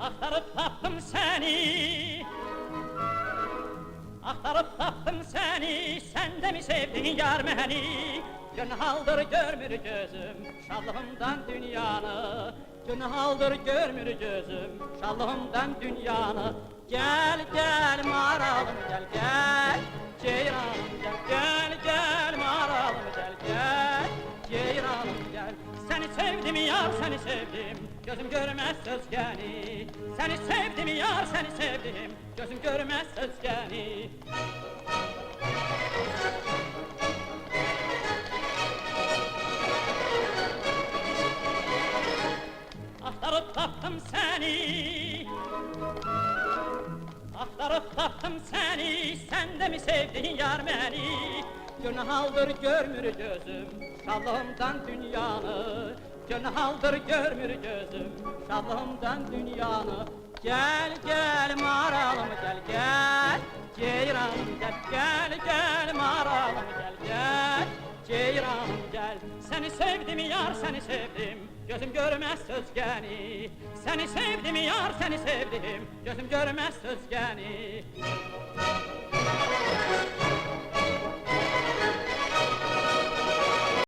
Axtarıp tapdım seni, axtarıp tapdım seni, sen de mi sevdin yar beni? Günhaldır görmür gözüm, şadlığımdan dünyanı. Günhaldır görmür gözüm, şadlığımdan dünyanı. Gel gel maralım gel gel, ceyranım gel gel gel maralım gel gel, ceyranım gel. Seni sevdim yar seni sevdim, gözüm görmez özgeni. Seni sevdim yar seni sevdim, gözüm görmez özgeni. Axtarıp tapdım seni, axtarıp tapdım seni, sen de mi sevdin yar beni? Günhaldır görmür gözüm, şadlığımdan dünyanı. Günhaldır görmür gözüm, şadlığımdan dünyanı. Gel gel maralım gel gel, ceyranım gel gel gel maralım gel gel, ceyranım gel. Seni sevdim yar seni sevdim, gözüm görmez özgeni. Seni sevdim yar seni sevdim, gözüm görmez özgeni.